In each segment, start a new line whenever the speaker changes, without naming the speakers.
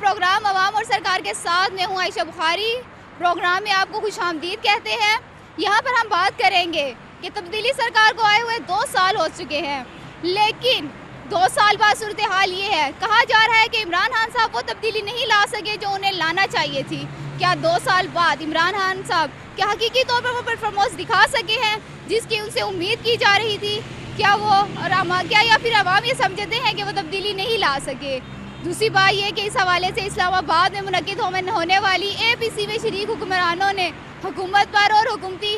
Programme अवाम और सरकार के साथ में हूँ आयशा बुखारी। प्रोग्राम में आपको खुशामदीद कहते हैं। यहाँ पर हम बात करेंगे कि तब्दीली सरकार को आए हुए 2 साल हो चुके हैं, लेकिन 2 साल बाद सूरत हाल ये है, कहा जा रहा है कि इमरान खान साहब वो तब्दीली नहीं ला सके जो उन्हें लाना चाहिए थी। क्या 2 साल बाद इमरान खान साहब क्या हकीकी तौर पर वो परफॉर्मेंस दिखा सके हैं जिसकी उनसे उम्मीद की जा रही थी? क्या या फिर अवाम ये समझते हैं कि वो तब्दीली नहीं ला सके? दूसरी बात यह कि इस हवाले से इस्लामाबाद में मुनक्किद होने वाली APC में शरीक हुक्मरानों ने हुकूमत पर और हुकूमती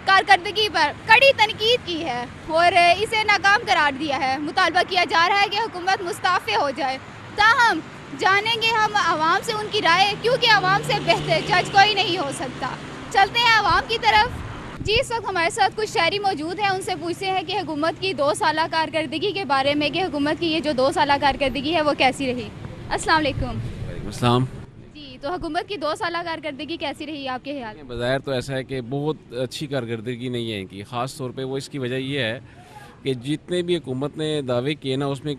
कारकर्दगी पर कड़ी तनकीद की है और इसे नाकाम करार दिया है। मुतालबा किया जा रहा है कि हुकूमत मुस्ताफ़े हो जाए। ताहम जानेंगे हम आवाम से उनकी राय, क्योंकि आवाम से बेहतर जज कोई नहीं हो सकता। चलते हैं आवाम की तरफ। जी, इस वक्त हमारे साथ कुछ शहरी मौजूद हैं, उनसे पूछते हैं कि हुकूमत की 2 साला कारकर्दगी के बारे में, कि हुकूमत की ये जो 2 साला कारकर्दगी है वो कैसी रही। अस्सलाम वालेकुम।
अस्सलाम।
जी, तो हुकूमत की 2 साला कारकर्दगी कैसी रही आपके ख्याल में?
बज़ाहिर तो ऐसा है कि बहुत अच्छी कारकर्दगी नहीं है इनकी, ख़ास तौर पे वो इसकी वजह ये है कि जितने भी हुकूमत ने दावे किए ना, उसमें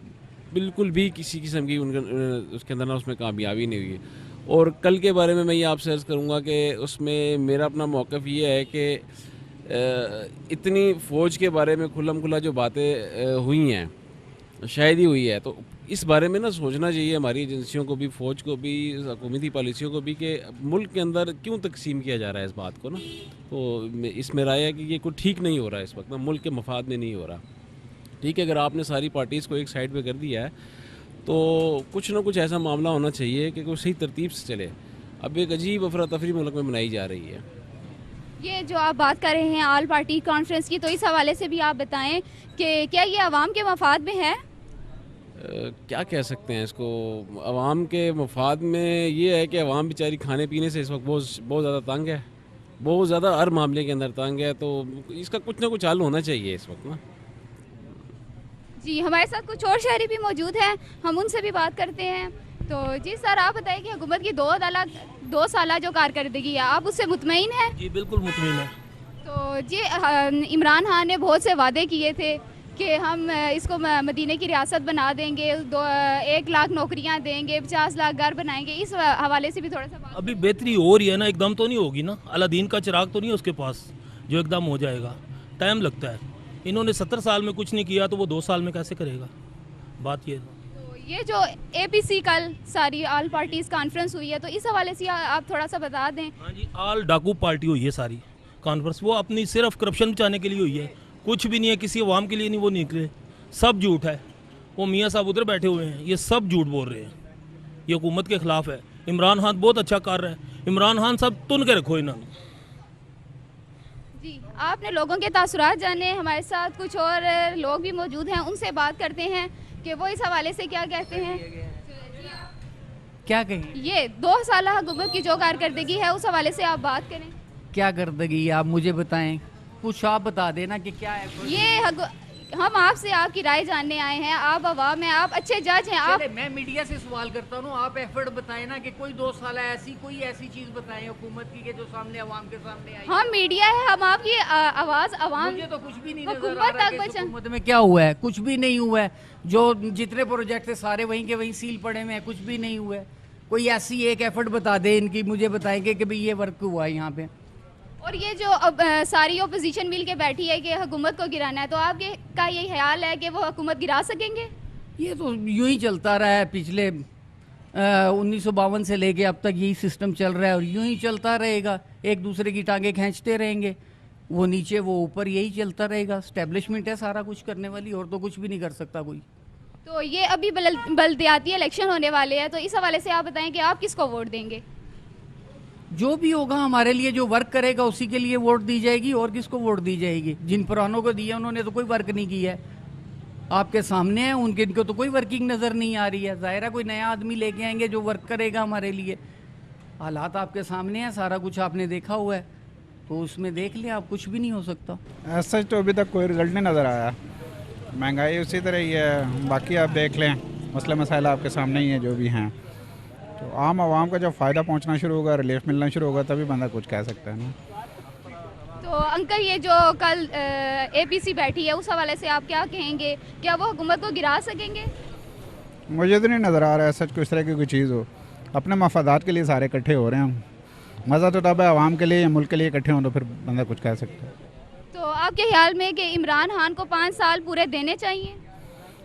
बिल्कुल भी किसी किस्म की उसके अंदर ना उसमें कामयाबी नहीं हुई। और कल के बारे में मैं ये आपसे अर्ज़ करूँगा कि उसमें मेरा अपना मौक़िफ़ ये है कि इतनी फ़ौज के बारे में खुल्लम खुल्ला जो बातें हुई हैं, शायद ही हुई है, तो इस बारे में ना सोचना चाहिए हमारी एजेंसियों को भी, फ़ौज को भी, हुकूमती पॉलिसियों को भी, कि मुल्क के अंदर क्यों तकसीम किया जा रहा है इस बात को ना। तो इसमें राय है कि ये कुछ ठीक नहीं हो रहा है इस वक्त ना, मुल्क के मफाद में नहीं हो रहा। ठीक है, अगर आपने सारी पार्टीज़ को एक साइड पे कर दिया है तो कुछ ना कुछ ऐसा मामला होना चाहिए कि कोई सही तरतीब से चले। अब एक अजीब अफरा तफरी मुल्क में बनाई जा रही है।
ये जो आप बात कर रहे हैं ऑल पार्टी कॉन्फ्रेंस की, तो इस हवाले से भी आप बताएं कि क्या ये आवाम के मफाद में है?
क्या कह सकते हैं इसको, अवाम के मफाद में ये है कि अवाम बेचारी खाने पीने से इस वक्त बहुत ज़्यादा तंग है, बहुत ज़्यादा हर मामले के अंदर तंग है, तो इसका कुछ ना कुछ हल होना चाहिए इस वक्त ना।
जी, हमारे साथ कुछ और शहरी भी मौजूद हैं, हम उनसे भी बात करते हैं। तो जी सर, आप बताइए कि हुकूमत की 2 साल जो कारकर्दगी है, आप उससे मुतमईन हैं?
जी बिल्कुल मुतमईन है।
तो जी, इमरान खान ने बहुत से वादे किए थे कि हम इसको मदीने की रियासत बना देंगे, 1 लाख नौकरियां देंगे, 50 लाख घर बनाएंगे। इस हवाले से भी थोड़ा सा बात।
अभी बेहतरी हो रही है ना, एकदम तो नहीं होगी ना, अलादीन का चिराग तो नहीं है उसके पास जो एकदम हो जाएगा, टाइम लगता है। इन्होंने 70 साल में कुछ नहीं किया तो वो 2 साल में कैसे करेगा, बात ये है।
तो ये जो APC कल सारी ऑल पार्टीज़ कॉन्फ्रेंस हुई है, तो इस हवाले से आप थोड़ा सा बता दें।
हाँ जी, ऑल डाकू पार्टी हुई है सारी कॉन्फ्रेंस, वो अपनी सिर्फ करप्शन बचाने के लिए हुई है, कुछ भी नहीं है, किसी अवाम के लिए नहीं वो निकले, सब झूठ है। वो मियाँ साहब उधर बैठे हुए हैं, ये सब झूठ बोल रहे हैं, ये हुकूमत के खिलाफ है। इमरान खान बहुत अच्छा कर रहा है, इमरान खान साहब तुन के रखो इन्होंने।
जी, आपने लोगों के तासुरात जाने। हमारे साथ कुछ और लोग भी मौजूद हैं, उनसे बात करते हैं कि वो इस हवाले से क्या कहते हैं।
क्या कहें?
ये 2 साल हुकूमत की जो कारकर्दगी है, उस हवाले से आप बात करें।
क्या करदगी आप मुझे बताएं, कुछ आप बता देना कि क्या है।
ये हम आपसे आपकी राय जानने आए हैं। आप अवाम हैं, आप अच्छे जज हैं। आप
मैं मीडिया से सवाल करता हूँ, आप एफर्ट बताएं ना कि कोई 2 साल कोई ऐसी चीज बताएं हुकूमत की कि जो सामने अवाम के सामने आई।
हम मीडिया है, हम आपकी आवाज अवाम
मुझे तो कुछ भी नहीं नजर
हुकूमत
आ रहा
तक
कि
पहुंचा।
हुकूमत में क्या हुआ है, कुछ भी नहीं हुआ है। जो जितने प्रोजेक्ट थे सारे वहीं के वहीं सील पड़े हुए हैं, कुछ भी नहीं हुआ है। कोई ऐसी एक एफर्ट बता दे इनकी, मुझे बताएंगे कि भाई ये वर्क हुआ है यहाँ पे।
और ये जो अब सारी ओपोजिशन मिल के बैठी है कि हुकूमत को गिराना है, तो आपके का यही ख्याल है कि वो हुकूमत गिरा सकेंगे?
ये तो यूं ही चलता रहा है, पिछले 1952 से लेके अब तक यही सिस्टम चल रहा है और यूं ही चलता रहेगा। एक दूसरे की टांगे खींचते रहेंगे, वो नीचे वो ऊपर, यही चलता रहेगा। एस्टेब्लिशमेंट है सारा कुछ करने वाली, और तो कुछ भी नहीं कर सकता कोई।
तो ये अभी बल्दियाती इलेक्शन होने वाले हैं, तो इस हवाले से आप बताएं कि आप किसको वोट देंगे?
जो भी होगा हमारे लिए, जो वर्क करेगा उसी के लिए वोट दी जाएगी, और किसको वोट दी जाएगी? जिन पुरानों को दिया उन्होंने तो कोई वर्क नहीं किया है, आपके सामने है, उनके इनको तो कोई वर्किंग नज़र नहीं आ रही है। जाहिर है कोई नया आदमी लेके आएंगे जो वर्क करेगा हमारे लिए। हालात आपके सामने हैं, सारा कुछ आपने देखा हुआ है, तो उसमें देख लें आप, कुछ भी नहीं हो सकता।
ऐसा तो अभी तक कोई रिजल्ट नहीं नज़र आया। महंगाई उसी तरह ही है, बाकी आप देख लें, मसला मसाइला आपके सामने ही है जो भी हैं। तो आम आवाम का जब फ़ायदा पहुंचना शुरू होगा, रिलीफ मिलना शुरू होगा, तभी बंदा कुछ कह सकता है ना।
तो अंकल, ये जो कल APC बैठी है, उस हवाले से आप क्या कहेंगे? क्या वो हुकूमत को गिरा सकेंगे?
मुझे तो नहीं नज़र आ रहा है सच को इस तरह की कोई चीज़ हो। अपने मफादात के लिए सारे इकट्ठे हो रहे हैं। मज़ा तो तब है आवाम के लिए या मुल्क के लिए इकट्ठे हों तो फिर बंदा कुछ कह सकता है।
तो आपके ख्याल में कि इमरान खान को 5 साल पूरे देने चाहिए?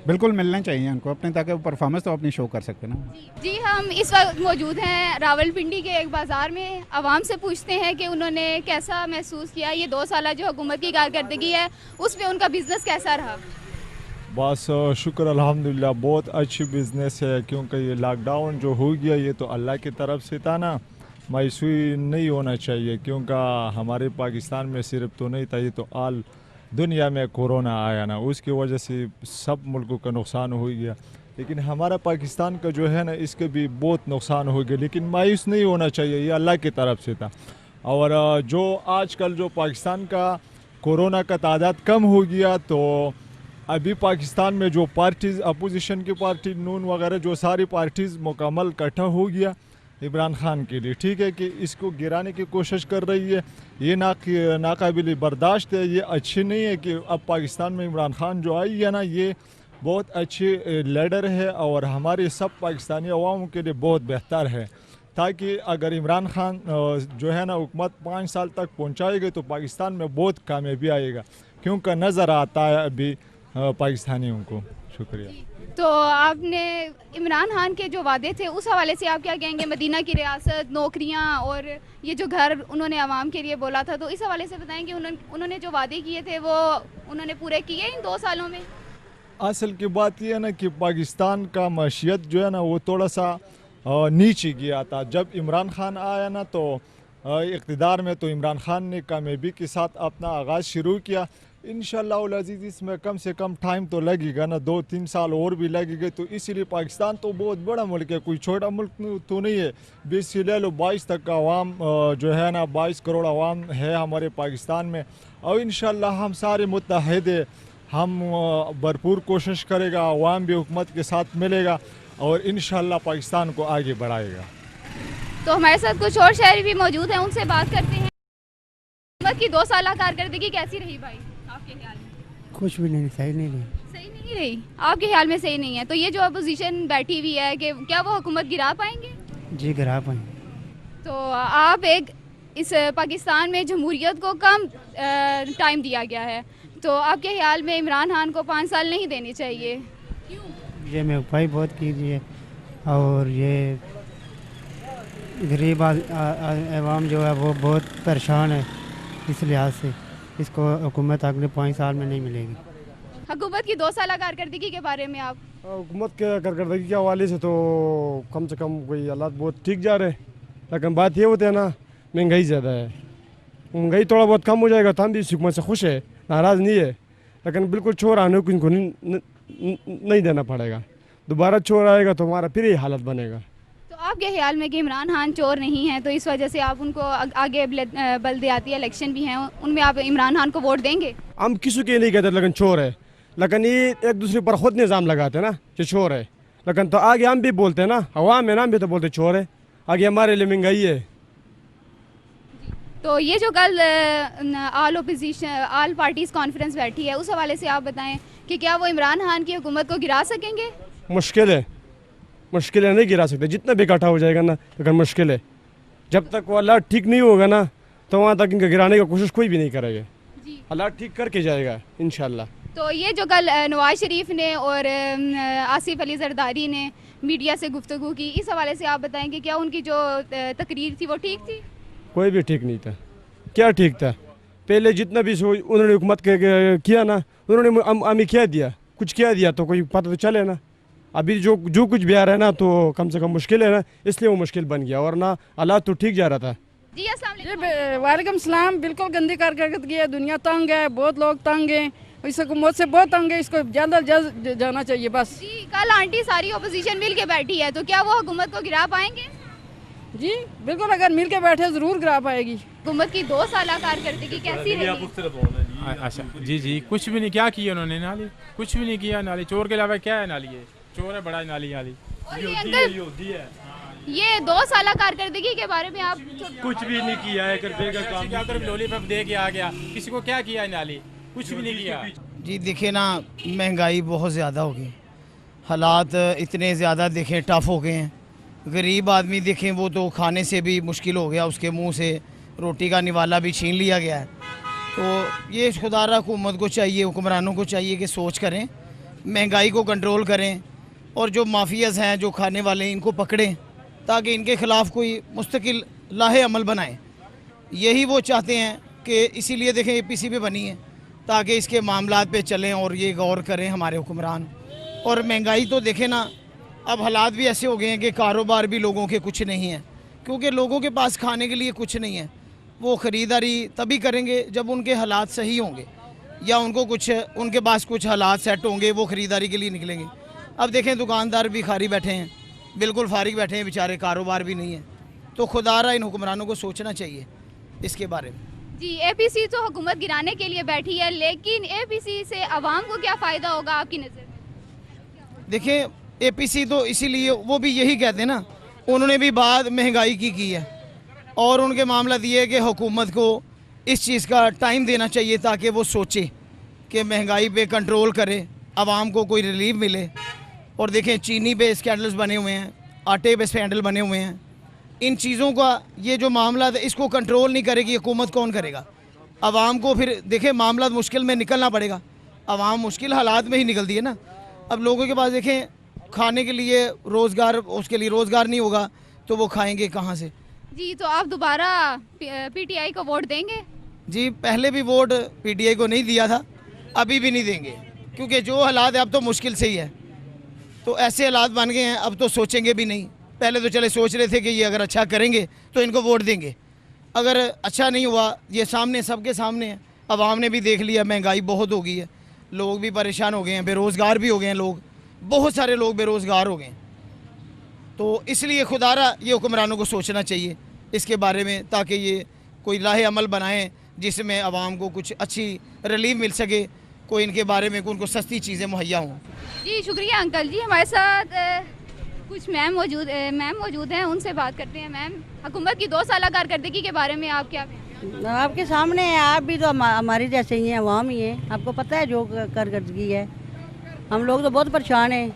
बिल्कुल मिलने चाहिए उनको अपने, ताकि वो परफॉर्मेंस तो अपनी शो कर सकते ना।
जी, हम इस वक्त मौजूद हैं रावलपिंडी के एक बाज़ार में। आवाम से पूछते हैं कि उन्होंने कैसा महसूस किया ये 2 साल जो हुकूमत की कारकर्दगी है उसमें उनका बिज़नेस कैसा रहा।
बस शुक्र अल्हम्दुलिल्लाह बहुत अच्छी बिज़नेस है, क्योंकि ये लॉकडाउन जो हो गया ये तो अल्लाह की तरफ से था ना, मायूसी नहीं होना चाहिए, क्योंकि हमारे पाकिस्तान में सिर्फ तो नहीं था, ये तो आल दुनिया में कोरोना आया ना, उसकी वजह से सब मुल्कों का नुकसान हो गया। लेकिन हमारा पाकिस्तान का जो है ना इसके भी बहुत नुकसान हो गया, लेकिन मायूस नहीं होना चाहिए, ये अल्लाह की तरफ से था। और जो आजकल जो पाकिस्तान का कोरोना का तादाद कम हो गया, तो अभी पाकिस्तान में जो पार्टीज़ अपोजिशन की पार्टी नून वगैरह जो सारी पार्टीज़ मुकम्मल इकट्ठा हो गया इमरान खान के लिए, ठीक है, कि इसको गिराने की कोशिश कर रही है। ये नाकाबिल बर्दाश्त है, ये अच्छी नहीं है कि अब पाकिस्तान में इमरान खान जो आई है ना ये बहुत अच्छे लीडर है और हमारे सब पाकिस्तानी अवाम के लिए बहुत बेहतर है, ताकि अगर इमरान खान जो है ना हुकूमत 5 साल तक पहुँचाएगा तो पाकिस्तान में बहुत कामयाबी आएगा, क्योंकि नज़र आता है अभी पाकिस्तानियों को। शुक्रिया।
तो आपने इमरान खान के जो वादे थे उस हवाले से आप क्या कहेंगे? मदीना की रियासत, नौकरियां और ये जो घर उन्होंने आवाम के लिए बोला था, तो इस हवाले से बताएं कि उन्होंने जो वादे किए थे वो उन्होंने पूरे किए इन 2 सालों में?
असल की बात यह है ना कि पाकिस्तान का मईशत जो है ना वो थोड़ा सा नीचे गया था। जब इमरान खान आया ना तो इक़्तिदार में तो इमरान खान ने कामयाबी के साथ अपना आगाज़ शुरू किया। इंशाअल्लाह उल अज़ीज़ इसमें कम से कम टाइम तो लगेगा ना, 2-3 साल और भी लगेंगे। तो इसीलिए पाकिस्तान तो बहुत बड़ा मुल्क है, कोई छोटा मुल्क तो नहीं है। 20 से ले लो 22 तक का आवाम जो है ना 22 करोड़ आवाम है हमारे पाकिस्तान में, और इंशाअल्लाह हम सारे मुत्तहिद है, हम भरपूर कोशिश करेगा, आवाम भी हुकूमत के साथ मिलेगा और इंशाअल्लाह पाकिस्तान को आगे बढ़ाएगा।
तो हमारे साथ कुछ और शहरी भी मौजूद हैं, उनसे बात करते हैं। हुकूमत की 2 साल कारकर्दगी कैसी रही भाई आपके ख्याल में?
कुछ भी नहीं, सही नहीं रही।
सही नहीं रही आपके ख्याल में? सही नहीं है। तो ये जो अपोजिशन बैठी हुई है कि क्या वो हुकूमत गिरा पाएंगे?
जी गिरा पाए।
तो आप एक इस पाकिस्तान में जमहूरियत को कम टाइम दिया गया है, तो आपके ख्याल में इमरान खान को 5 साल नहीं देने चाहिए?
ये महंगाई बहुत कीजिए और ये गरीब आवाम जो है वो बहुत परेशान है, इस लिहाज से इसको हुकूमत अगले 5 साल में नहीं मिलेगी।
हुकूमत की 2 साल कारकर्दगी के बारे में आप?
हुकूमत के कारकर्दगी के हवाले से तो कम से कम कोई हालात बहुत ठीक जा रहे हैं, लेकिन बात ये होती है ना महंगाई ज़्यादा है। महंगाई थोड़ा बहुत कम हो जाएगा तो हम भी इस हुकूमत से खुश है, नाराज़ नहीं है, लेकिन बिल्कुल चोर आने को इनको नहीं देना पड़ेगा। दोबारा चोर आएगा तो हमारा फिर यही हालत बनेगा।
तो आपके ख्याल में कि इमरान खान चोर नहीं है, तो इस वजह से आप उनको आगे बल्दियाती इलेक्शन भी हैं उनमें आप इमरान खान को वोट देंगे?
हम किसी के नहीं कहते लेकिन चोर है, लेकिन ये एक दूसरे पर खुद निज़ाम लगाते हैं ना कि चोर है, लेकिन तो आगे हम भी बोलते हैं ना, अवाम में ना, हम भी तो बोलते चोर है, आगे हमारे लिए महंगाई है।
तो ये जो कल आल ओपोजिशन आल पार्टीज़ कॉन्फ्रेंस बैठी है उस हवाले से आप बताएं कि क्या वो इमरान खान की हुकूमत को गिरा सकेंगे?
मुश्किल है, मुश्किल है, नहीं गिरा सकते, जितना भी इकट्ठा हो जाएगा ना, लेकिन मुश्किल है। जब तक वो हालात ठीक नहीं होगा ना तो वहाँ तक इनका गिराने की कोशिश कोई भी नहीं करेगा। हालात ठीक करके जाएगा इंशाल्लाह।
तो ये जो कल नवाज शरीफ ने और आसिफ अली जरदारी ने मीडिया से गुफ्तगू की, इस हवाले से आप बताएं कि क्या उनकी जो तकरीर थी वो ठीक थी? कोई
भी ठीक नहीं था। क्या ठीक था? पहले जितना भी उन्होंने हुकूमत किया ना, उन्होंने हमें क्या दिया? कुछ क्या दिया तो कोई पता तो चले ना। अभी जो कुछ भी आ रहा है ना तो कम से कम मुश्किल है ना, इसलिए वो मुश्किल बन गया, और ना हालात तो ठीक जा रहा था।
जी अस्सलाम
वालेकुम सलाम। बिल्कुल गंदी कारकर्दगी है, दुनिया तंग है, बहुत लोग तंग हैं, इस हुकूमत से बहुत तंग है, इसको जल्द अज जल्द जाना चाहिए बस।
जी कल आंटी सारी ओपोजिशन मिल के बैठी है, तो क्या वो हुकूमत को गिरा पाएंगे?
जी बिल्कुल, अगर मिल के बैठे जरूर गिरा पाएगी।
हुकूमत की 2 साल कारकर्दगी कैसी रही?
अच्छा जी कुछ भी नहीं क्या किया उन्होंने, नाली कुछ भी नहीं किया। नाली चोर के अलावा क्या है? नाली है, चोर है बड़ा नाली।
और ये अंकल ये 2 साल कारकर्दगी के बारे में आप?
कुछ भी नहीं किया है, कर लॉलीपॉप दे के आ गया, किसी को क्या किया? नाली कुछ भी नहीं किया।
जी देखिए ना, महंगाई बहुत ज़्यादा हो गई, हालात इतने ज़्यादा देखें टफ हो गए हैं, गरीब आदमी देखें वो तो खाने से भी मुश्किल हो गया, उसके मुंह से रोटी का निवाला भी छीन लिया गया है। तो ये खुदारा हुकूमत को चाहिए, हुक्मरानों को चाहिए कि सोच करें, महंगाई को कंट्रोल करें और जो माफियाज़ हैं, जो खाने वाले हैं, इनको पकड़ें ताकि इनके ख़िलाफ़ कोई मुस्तकिल लाहे अमल बनाएं। यही वो चाहते हैं कि इसीलिए देखें APC पे बनी है ताकि इसके मामलात पे चलें और ये गौर करें हमारे हुक्मरान। और महंगाई तो देखें ना, अब हालात भी ऐसे हो गए हैं कि कारोबार भी लोगों के कुछ नहीं है, क्योंकि लोगों के पास खाने के लिए कुछ नहीं है। वो ख़रीदारी तभी करेंगे जब उनके हालात सही होंगे या उनके पास कुछ हालात सेट होंगे, वो ख़रीदारी के लिए निकलेंगे। अब देखें दुकानदार भी खाली बैठे हैं, बिल्कुल फारिग बैठे हैं बेचारे, कारोबार भी नहीं है। तो खुदारा इन हुक्मरानों को सोचना चाहिए इसके बारे में।
जी, APC तो हुकूमत गिराने के लिए बैठी है, लेकिन APC से आवाम को क्या फ़ायदा होगा आपकी नज़र में?
देखें APC तो इसीलिए वो भी यही कहते हैं ना, उन्होंने भी बात महंगाई की है और उनके मामला ये है कि हुकूमत को इस चीज़ का टाइम देना चाहिए ताकि वो सोचे कि महंगाई पे कंट्रोल करे, आवाम को कोई रिलीफ मिले। और देखें चीनी पे स्कैंडल्स बने हुए हैं, आटे पे स्कैंडल बने हुए हैं। इन चीज़ों का ये जो मामला है इसको कंट्रोल नहीं करेगी हुकूमत, कौन करेगा? आवाम को फिर देखें मामला मुश्किल में निकलना पड़ेगा। आवाम मुश्किल हालात में ही निकलती है ना। अब लोगों के पास देखें खाने के लिए रोज़गार, उसके लिए रोज़गार नहीं होगा तो वो खाएंगे कहाँ से?
जी, तो आप दोबारा PTI को वोट देंगे?
जी, पहले भी वोट PTI को नहीं दिया था, अभी भी नहीं देंगे, क्योंकि जो हालात है अब तो मुश्किल से ही है। तो ऐसे हालात बन गए हैं, अब तो सोचेंगे भी नहीं। पहले तो चले सोच रहे थे कि ये अगर अच्छा करेंगे तो इनको वोट देंगे, अगर अच्छा नहीं हुआ, ये सामने सबके सामने है। आवाम ने भी देख लिया महंगाई बहुत हो गई है, लोग भी परेशान हो गए हैं, बेरोज़गार भी हो गए हैं लोग, बहुत सारे लोग बेरोज़गार हो गए हैं। तो इसलिए खुदारा ये हुक्मरानों को सोचना चाहिए इसके बारे में, ताकि ये कोई लाहे अमल बनाएं जिसमें आवाम को कुछ अच्छी रिलीफ मिल सके, कोई इनके बारे में उनको सस्ती चीज़ें मुहैया हों।
जी शुक्रिया अंकल जी। हमारे साथ कुछ मैम मौजूद हैं, उनसे बात करते हैं। मैम, हुकूमत की 2 साल कारकर्दगी के बारे में आप क्या?
आपके सामने है, आप भी तो हमारी जैसे ही हैं, अवाम ही हैं। आपको पता है जो कारकर्दगी है, हम लोग तो बहुत परेशान हैं,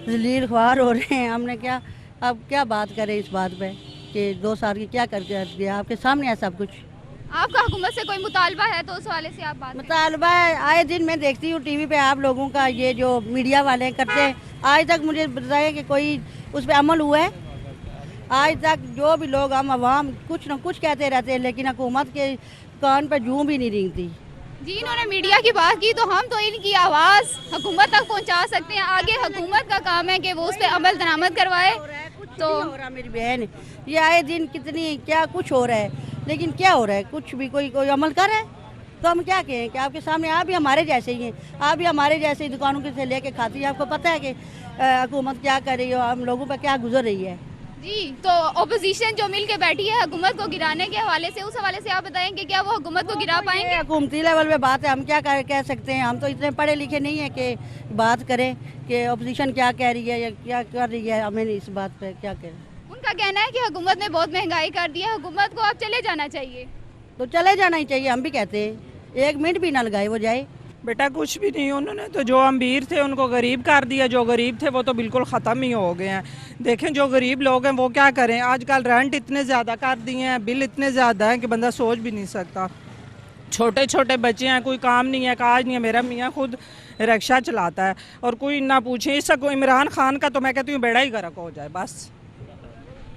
ज़लील ख्वार हो रहे हैं। हमने क्या, अब क्या बात करें इस बात पे कि 2 साल की क्या करके दिया, आपके सामने है सब कुछ।
आपका हुकूमत से कोई मुतालबा है तो उस वाले से आप बात?
मुतालबा है, आए दिन मैं देखती हूँ TV पे आप लोगों का ये जो मीडिया वाले करते हैं, आज तक मुझे बताए कि कोई उस पर अमल हुआ है? आज तक जो भी लोग, हम अवाम कुछ न कुछ कहते रहते हैं, लेकिन हुकूमत के कान पर जूं भी नहीं रेंगती।
जी, इन्होंने मीडिया की बात की तो हम तो इनकी आवाज़ हुकूमत तक पहुंचा सकते हैं। आगे हुकूमत का काम है कि वो उस पर अमल दरामद करवाए। तो
हो रहा मेरी बहन, ये आए दिन कितनी क्या कुछ हो रहा है, लेकिन क्या हो रहा है? कुछ भी कोई अमल कर रहा है तो हम क्या कहें कि आपके सामने आप भी हमारे जैसे ही हैं, आप भी हमारे जैसे ही दुकानों के से लेके खाती हैं। आपको पता है कि हुकूमत क्या कर रही है, हम लोगों पर क्या गुजर रही है।
जी, तो ओपोजिशन जो मिल के बैठी है हुकूमत को गिराने के हवाले से, उस हवाले से आप बताएंगे क्या वो हुकूमत को गिरा पाएंगे?
हुकूमती लेवल पे बात है, हम क्या कह सकते हैं? हम तो इतने पढ़े लिखे नहीं है कि बात करें कि ओपोजिशन क्या कह रही है या क्या कर रही है। हमें इस बात पर क्या करें?
उनका कहना है कि हुकूमत ने बहुत महंगाई कर दी है, हुकूमत को अब चले जाना चाहिए।
तो चले जाना ही चाहिए, हम भी कहते हैं, 1 मिनट भी ना लगाए वो जाए।
बेटा कुछ भी नहीं, उन्होंने तो जो अमीर थे उनको गरीब कर दिया, जो गरीब थे वो तो बिल्कुल ख़त्म ही हो गए हैं। देखें जो गरीब लोग हैं वो क्या करें, आजकल रेंट इतने ज़्यादा कर दिए हैं, बिल इतने ज़्यादा हैं कि बंदा सोच भी नहीं सकता। छोटे छोटे बच्चे हैं, कोई काम नहीं है, काज नहीं है। मेरा मियाँ खुद रिक्शा चलाता है और कोई ना पूछे। इस इमरान खान का तो मैं कहती हूँ बेड़ा ही गर्क हो जाए बस।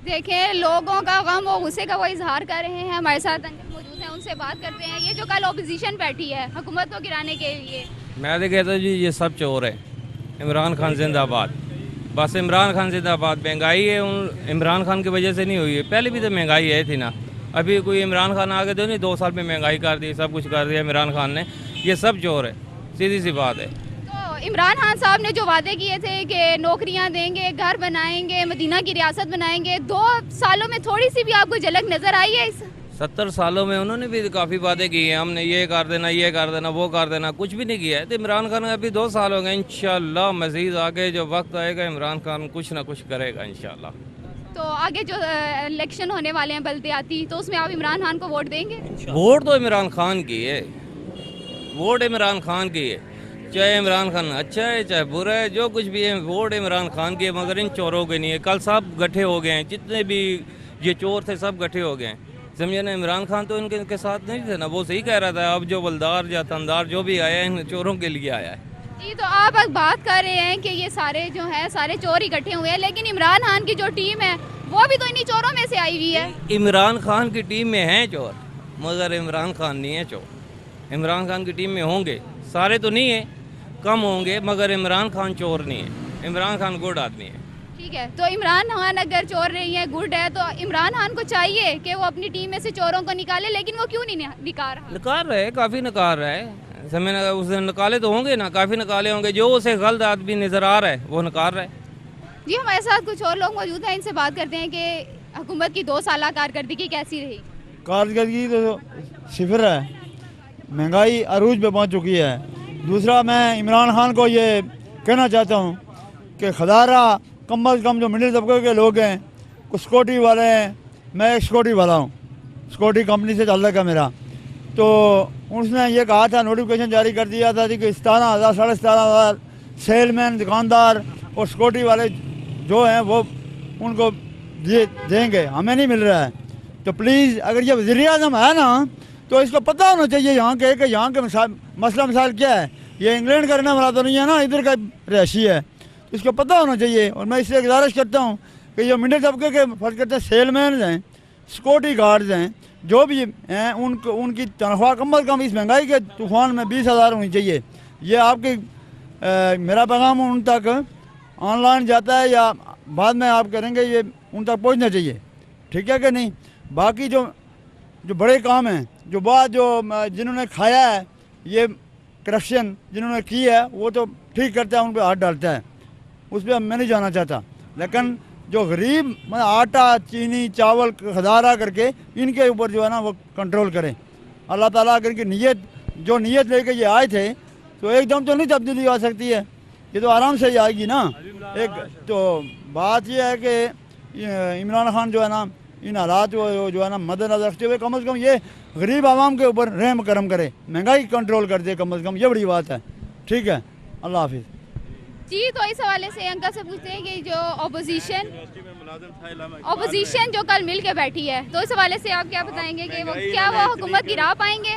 देखें लोगों का गम और गुस्से का वो इजहार कर रहे हैं। हमारे साथ अंकल मौजूद हैं, उनसे बात करते हैं। ये जो कल ओपोजिशन बैठी है हुकूमत को गिराने के लिए,
मैं तो कहता हूँ जी ये सब चोर है। इमरान खान जिंदाबाद, बस इमरान खान जिंदाबाद। महंगाई है उन इमरान खान की वजह से नहीं हुई है, पहले भी तो महंगाई है थी ना। अभी कोई इमरान खान आगे तो नहीं, 2 साल में महंगाई कर दी, सब कुछ कर दिया इमरान खान ने। ये सब चोर है, सीधी सी बात है।
इमरान खान साहब ने जो वादे किए थे कि नौकरियां देंगे, घर बनाएंगे, मदीना की रियासत बनाएंगे, 2 सालों में थोड़ी सी भी आपको झलक नजर आई है? इस
70 सालों में उन्होंने भी काफ़ी वादे किए हैं, हमने ये कर देना, ये कर देना, वो कर देना, कुछ भी नहीं किया है। तो इमरान खान अभी 2 साल हो गए, इंशाल्लाह मज़ीद आगे जो वक्त आएगा इमरान खान कुछ ना कुछ करेगा इंशाल्लाह।
तो आगे जो इलेक्शन होने वाले हैं बल्दियाती, तो उसमें आप इमरान खान को वोट देंगे?
वोट तो इमरान खान की है, वोट इमरान खान की है। चाहे इमरान खान अच्छा है चाहे बुरा है, जो कुछ भी है, वोट इमरान खान के, मगर इन चोरों के नहीं है। कल सब गठे हो गए हैं, जितने भी ये चोर थे सब गठे हो गए हैं, समझे ना। इमरान खान तो इनके साथ नहीं थे ना, वो सही कह रहा था। अब जो बलदार या तंदार जो भी आया है इन चोरों के लिए आया है।
जी, तो आप बात कर रहे हैं कि ये सारे जो हैं सारे चोर इकट्ठे हुए हैं, लेकिन इमरान खान की जो टीम है वो भी तो इन्हीं चोरों में से आई हुई है।
इमरान खान की टीम में हैं चोर, मगर इमरान खान नहीं है चोर। इमरान खान की टीम में होंगे, सारे तो नहीं है, कम होंगे, मगर इमरान खान चोर नहीं है। इमरान खान गुड आदमी है।
ठीक है, तो इमरान खान अगर चोर नहीं है, गुड है, तो इमरान खान को चाहिए कि वो अपनी टीम में से चोरों को निकाले, लेकिन वो क्यों नहीं निकाल रहा?
निकाल रहे हैं, काफ़ी निकाल रहा है, समझ ना। उसने निकाले तो होंगे ना, काफ़ी निकाले होंगे। जो उसे गलत आदमी नज़र आ रहा है वो निकाल रहा है।
जी, हमारे साथ कुछ और लोग मौजूद हैं, इनसे बात करते हैं कि हुकूमत की 2 साल कारकर्दगी कैसी रही?
कारकर्दगी तो सिफर है, महंगाई अरूज पे पहुंच चुकी है। दूसरा, मैं इमरान खान को ये कहना चाहता हूं कि खदारा कम अज़ कम जो मिडिल तबके के लोग हैं, कुछ सिक्योरिटी वाले हैं, मैं एक सिक्योरिटी वाला हूं, सिक्योरिटी कंपनी से ताल्लुक़ है मेरा। तो उसने ये कहा था, नोटिफिकेशन जारी कर दिया था कि 17,000 साढ़े 17,000 सेलमैन, दुकानदार और सिक्योरिटी वाले जो हैं वो उनको देंगे, हमें नहीं मिल रहा है। तो प्लीज़, अगर ये वज़ीर-ए-आज़म है ना, तो इसको पता होना चाहिए यहाँ के कि यहाँ के मसला मिसाल क्या है। ये इंग्लैंड का रहने वाला तो नहीं है ना, इधर का रहायशी है, इसको पता होना चाहिए। और मैं इससे गुजारिश करता हूँ कि जो मिडिल तबके के फर्ज करते हैं, सेलमैन हैं, सिक्योरिटी गार्ड्स हैं, जो भी हैं, उनकी तनख्वाह कम अज़ कम इस महंगाई के तूफान में 20,000 होनी चाहिए। ये आपकी मेरा पैगाम उन तक ऑनलाइन जाता है या बाद में आप करेंगे, ये उन तक पहुँचना चाहिए, ठीक है कि नहीं। बाकी जो बड़े काम हैं, जो बात जो जिन्होंने खाया है, ये करप्शन जिन्होंने की है, वो तो ठीक करता है, उन पर हाथ डालता है, उस पर मैं नहीं जाना चाहता। लेकिन जो गरीब मतलब आटा, चीनी, चावल खदारा करके इनके ऊपर जो है ना वो कंट्रोल करें। अल्लाह ताला अगर इनकी नीयत लेके ये आए थे, तो एकदम तो नहीं तब्दीली आ सकती है, ये तो आराम से ही आएगी ना। एक तो बात यह है कि इमरान खान जो है ना, इन हालात को जो है ना मद्देनजर रखते हुए कम अज़ कम ये गरीब आवाम के ऊपर रहम करम करे, महंगाई कंट्रोल कर दे कम अज़ कम, ये बड़ी बात है। ठीक है, अल्लाह हाफिज़।
जी, तो इस हवाले से अंकल से पूछते हैं कि जो ऑपोजिशन जो कल मिल के बैठी है, तो इस हवाले से आप क्या बताएंगे कि वो क्या वो हुकूमत गिरा पाएंगे?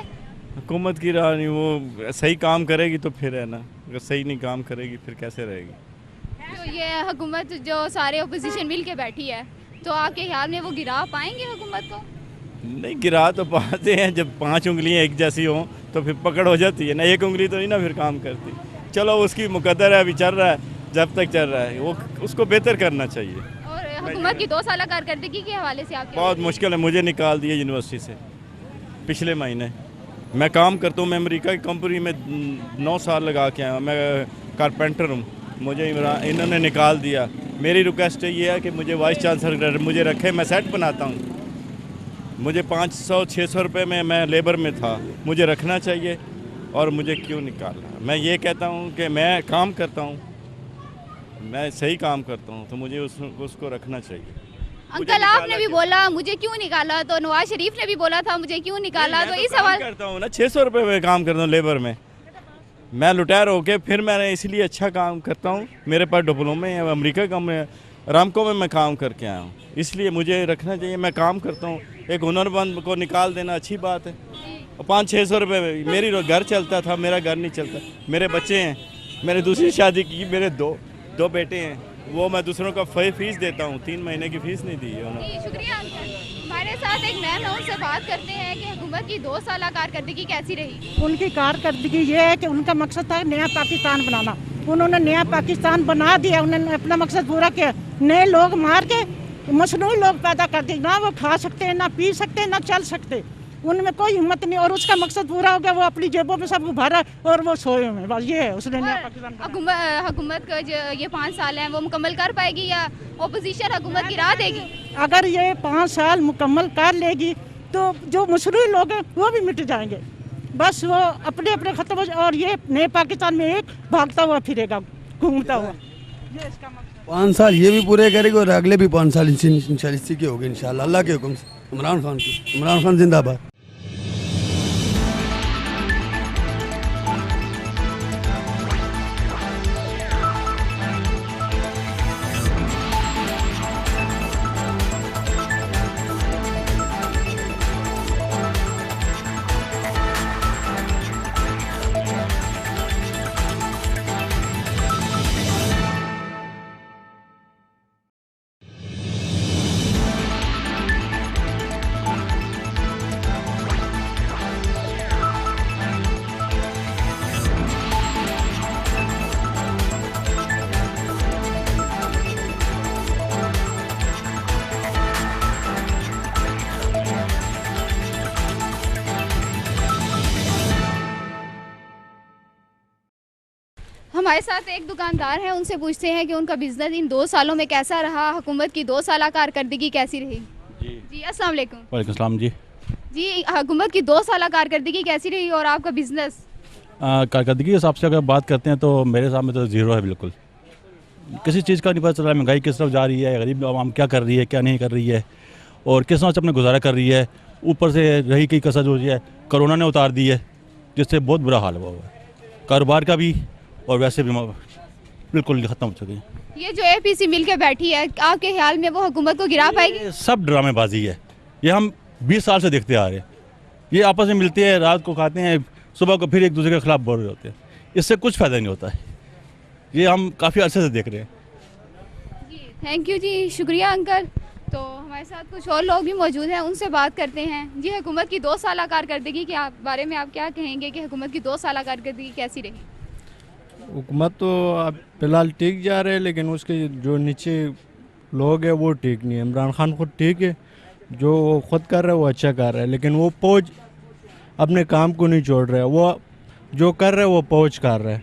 हुकूमत गिरा नहीं, वो सही काम करेगी तो फिर है ना, अगर सही नहीं काम करेगी फिर कैसे रहेगी।
तो ये हुकूमत जो सारे ऑपोजिशन मिल के बैठी है, तो आपके ख्याल में वो गिरा पाएंगे हुकूमत को?
नहीं, गिरा तो पाते हैं, जब 5 उंगलियां एक जैसी हों तो फिर पकड़ हो जाती है ना, एक उंगली तो नहीं ना फिर काम करती। चलो उसकी मुकद्दर है, अभी चल रहा है, जब तक चल रहा है वो उसको बेहतर करना चाहिए।
और हुकूमत की 2 साल कारकर्दगी के हवाले से आप
बहुत मुश्किल है, मुझे निकाल दिया यूनिवर्सिटी से पिछले महीने। मैं काम करता हूँ, मैं अमेरिका की कंपनी में 9 साल लगा के आया हूँ, मैं कारपेंटर हूँ, मुझे इन्होंने निकाल दिया। मेरी रिक्वेस्ट ये है कि मुझे वाइस चांसलर मुझे रखे, मैं सेट बनाता हूँ, मुझे 500-600 रुपये में मैं लेबर में था, मुझे रखना चाहिए, और मुझे क्यों निकाला? मैं ये कहता हूँ कि मैं काम करता हूँ, मैं सही काम करता हूँ, तो मुझे उसको रखना चाहिए।
अंकल, आपने भी बोला मुझे क्यों निकाला, तो नवाज शरीफ ने भी बोला था मुझे क्यों निकाला, तो इस सवाल
करता हूँ ना, 600 रुपये में काम करता हूँ लेबर में, मैं रिटायर होके फिर मैंने इसलिए अच्छा काम करता हूँ, मेरे पास डिप्लोमे है, अमेरिका का में रामको में मैं काम करके आया हूँ, इसलिए मुझे रखना चाहिए, मैं काम करता हूँ। एक हुनरमंद को निकाल देना अच्छी बात है। 500-600 रुपये में मेरी घर चलता था, मेरा घर नहीं चलता, मेरे बच्चे हैं, मैंने दूसरी शादी की, मेरे दो बेटे हैं, वो मैं दूसरों का फीस देता हूँ, 3 महीने की फीस नहीं दी है उन्होंने।
शुक्रिया अंकल। हमारे साथ एक मैम है, उनसे बात करते हैं कि हुकूमत की 2 साल कारकर्दगी कैसी रही?
उनकी कारकर्दगी ये है कि उनका मकसद था नया पाकिस्तान बनाना, उन्होंने नया पाकिस्तान बना दिया, उन्होंने अपना मकसद पूरा किया। नए लोग मार के मसनूई लोग पैदा कर दिए, ना वो खा सकते, ना पी सकते, ना चल सकते, उनमें कोई हिम्मत नहीं, और उसका मकसद पूरा हो गया, वो अपनी जेबों में सब भरा और वो सोए हुए, बस ये है उसने नया पाकिस्तान।
हुकूमत का जो ये 5 साल हैं वो मुकम्मल कर पाएगी या ओपोजिशन हुकूमत गिरा देगी?
अगर ये 5 साल मुकम्मल कर लेगी तो जो मसनूई लोग हैं वो भी मिट जाएंगे, बस वो अपने अपने खत्म हो, और ये नए पाकिस्तान में एक भागता हुआ फिरेगा, घूमता हुआ। ये इसका मकसद
5 साल ये भी पूरे करेगी और अगले भी 5 साल इसी के होंगे इंशाल्लाह, अल्लाह के हुक्म से। इमरान खान जिंदाबाद।
हमारे साथ एक दुकानदार हैं, उनसे पूछते हैं कि उनका बिजनेस इन 2 सालों में कैसा रहा, हुकूमत की 2 साल कारकर्दगी कैसी रही। जी अस्सलाम वालेकुम।
वालेकुम सलाम जी।
जी हुकूमत की 2 साल कारकर्दगी कैसी रही और आपका बिजनेस?
कारकर्दगी के हिसाब से अगर बात करते हैं तो मेरे हिसाब में तो ज़ीरो है बिल्कुल। किसी चीज़ का नहीं पता चल रहा, महंगाई किस तरफ जा रही है, गरीब आवाम क्या कर रही है क्या नहीं कर रही है और किस तरह से अपने गुजारा कर रही है। ऊपर से रही की कसर जो है कोरोना ने उतार दी है, जिससे बहुत बुरा हाल हुआ है कारोबार का भी और वैसे भी बिल्कुल ख़त्म हो चुकी है।
ये जो APC मिल के बैठी है, आपके ख्याल में वो हुकूमत को गिरा पाएगी?
सब ड्रामेबाजी है, ये हम 20 साल से देखते आ रहे हैं। ये आपस में मिलते हैं, रात को खाते हैं, सुबह को फिर एक दूसरे के खिलाफ बोल रहे होते हैं, इससे कुछ फ़ायदा नहीं होता है। ये हम काफ़ी अर्से से देख रहे हैं।
जी थैंक यू जी, शुक्रिया अंकल। तो हमारे साथ कुछ और लोग भी मौजूद हैं, उनसे बात करते हैं। जी हुकूमत की 2 साल कारकर्दगी के बारे में आप क्या कहेंगे कि हुकूमत की 2 साल कारकर्दगी कैसी रही?
हुकूमत तो अब फिलहाल ठीक जा रहे हैं, लेकिन उसके जो नीचे लोग हैं वो ठीक नहीं है। इमरान खान खुद ठीक है, जो वो खुद कर रहा है वो अच्छा कर रहा है, लेकिन वो पहुँच अपने काम को नहीं छोड़ रहा है। वो जो कर रहा है वो पहुँच कर रहा है।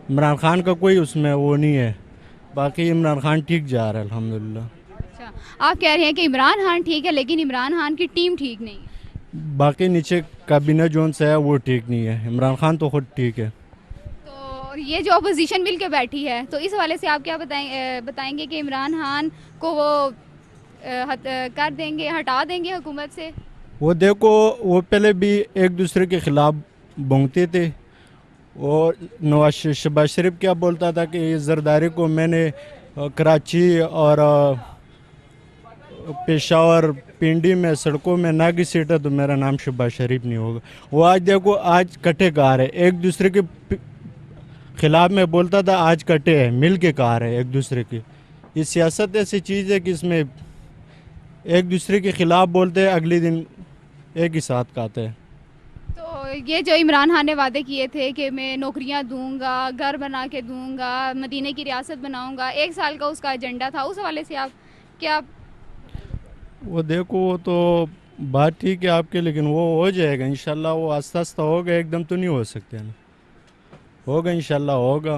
इमरान खान का कोई उसमें वो नहीं है, बाकी इमरान खान ठीक जा रहा है अल्हम्दुलिल्लाह।
अच्छा, आप कह रहे हैं कि इमरान खान ठीक है लेकिन इमरान खान की टीम ठीक नहीं है।
बाकी नीचे काबीना जोन से है वो ठीक नहीं है, इमरान खान तो खुद ठीक है।
और ये जो अपोजिशन मिल के बैठी है, तो इस हवाले से आप क्या बताएंगे कि इमरान खान को वो कर देंगे, हटा देंगे हुकूमत से?
वो देखो, वो पहले भी एक दूसरे के ख़िलाफ़ भोंगते थे और नवाज शहबाज शरीफ क्या बोलता था कि जरदारी को मैंने कराची और पेशावर पिंडी में सड़कों में ना घसीटा तो मेरा नाम शहबाज शरीफ नहीं होगा। वो आज देखो, आज कटे कार है, एक दूसरे के खिलाफ में बोलता था, आज कटे है, मिल के कार है एक दूसरे की। ये सियासत ऐसी चीज़ है कि इसमें एक दूसरे के खिलाफ बोलते हैं, अगले दिन एक ही साथ खाते हैं।
तो ये जो इमरान खान ने वादे किए थे कि मैं नौकरियां दूंगा, घर बना के दूंगा, मदीने की रियासत बनाऊंगा, 1 साल का उसका एजेंडा था, उस हवाले से आप क्या?
वो देखो, वो तो बात ठीक है आपके, लेकिन वो हो जाएगा इंशाल्लाह। वो आस्ता आस्ता होगा, एकदम तो नहीं हो सकते ना, होगा इंशाल्लाह होगा।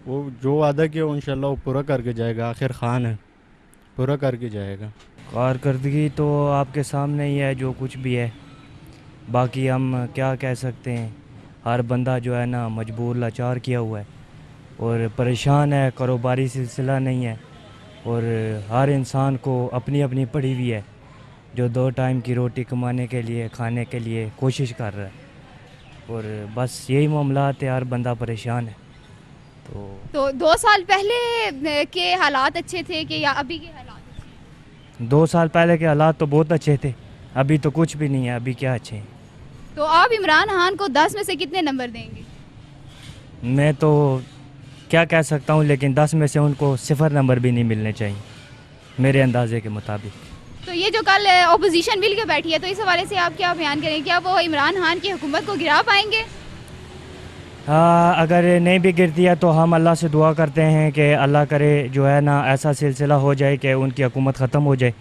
वो जो वादा किया वो इंशाल्लाह वो पूरा करके जाएगा, आखिर खान है, पूरा करके जाएगा।
कारकर्दगी तो आपके सामने ही है, जो कुछ भी है। बाकी हम क्या कह सकते हैं, हर बंदा जो है ना मजबूर लाचार किया हुआ है और परेशान है, कारोबारी सिलसिला नहीं है और हर इंसान को अपनी अपनी पड़ी हुई है, जो 2 टाइम की रोटी कमाने के लिए, खाने के लिए कोशिश कर रहा है और बस यही मामलात है, हर बंदा परेशान है।
तो 2 साल पहले के हालात अच्छे थे कि या अभी के हालात?
2 साल पहले के हालात तो बहुत अच्छे थे, अभी तो कुछ भी नहीं है, अभी क्या अच्छे हैं।
तो आप इमरान खान को 10 में से कितने नंबर देंगे?
मैं तो क्या कह सकता हूँ, लेकिन 10 में से उनको 0 नंबर भी नहीं मिलने चाहिए मेरे अंदाजे के मुताबिक।
तो ये जो कल अपोजिशन मिल के बैठी है, तो इस हवाले से आप क्या बयान करेंगे? क्या वो इमरान खान की हुकूमत को गिरा पाएंगे?
हाँ, अगर नहीं भी गिरती है तो हम अल्लाह से दुआ करते हैं कि अल्लाह करे जो है ना ऐसा सिलसिला हो जाए कि उनकी हुकूमत ख़त्म हो जाए।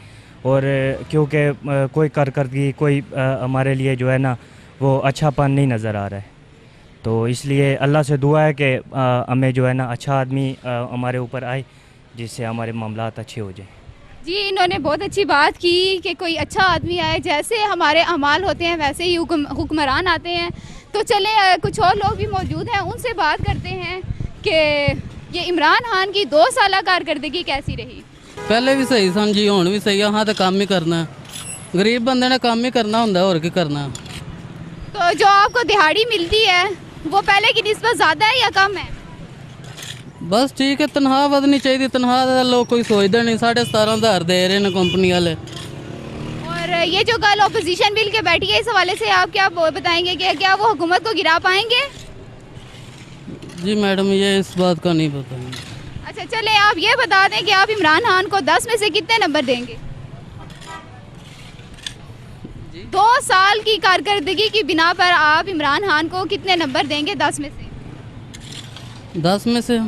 और क्योंकि कोई कारकर्दगी, कोई हमारे लिए जो है ना वो अच्छापन नहीं नज़र आ रहा है, तो इसलिए अल्लाह से दुआ है कि हमें जो है ना अच्छा आदमी हमारे ऊपर आए, जिससे हमारे मामलात अच्छे हो जाए।
जी, इन्होंने बहुत अच्छी बात की कि कोई अच्छा आदमी आए, जैसे हमारे अमाल होते हैं वैसे ही हुक्मरान आते हैं। तो चलें, कुछ और लोग भी मौजूद हैं, उनसे बात करते हैं कि ये इमरान खान की 2 साल कारकर्दगी कैसी रही?
पहले भी सही सन जी, हुण भी सही है। हाँ, तो काम ही करना, गरीब बंदे ने काम ही करना होंदा, और की करना।
तो जो आपको दिहाड़ी मिलती है वो पहले की निस्बत ज़्यादा है या कम है?
बस ठीक है, तनख्वाह ਵਧਣੀ चाहिए। तनख्वाह लोग कोई सोचते नहीं, 17,500 दे रहे हैं कंपनी वाले।
और ये जो कल अपोजिशन मिल के बैठी है, इस हवाले से आप क्या बताएंगे कि क्या वो हुकूमत को गिरा पाएंगे?
जी मैडम, ये इस बात का नहीं पता।
अच्छा चले, आप ये बता दें कि आप इमरान खान को 10 में से कितने नंबर देंगे? 2 साल की कारकर्दगी की बिना पर आप इमरान खान को कितने नंबर देंगे 10 में से?
10 में से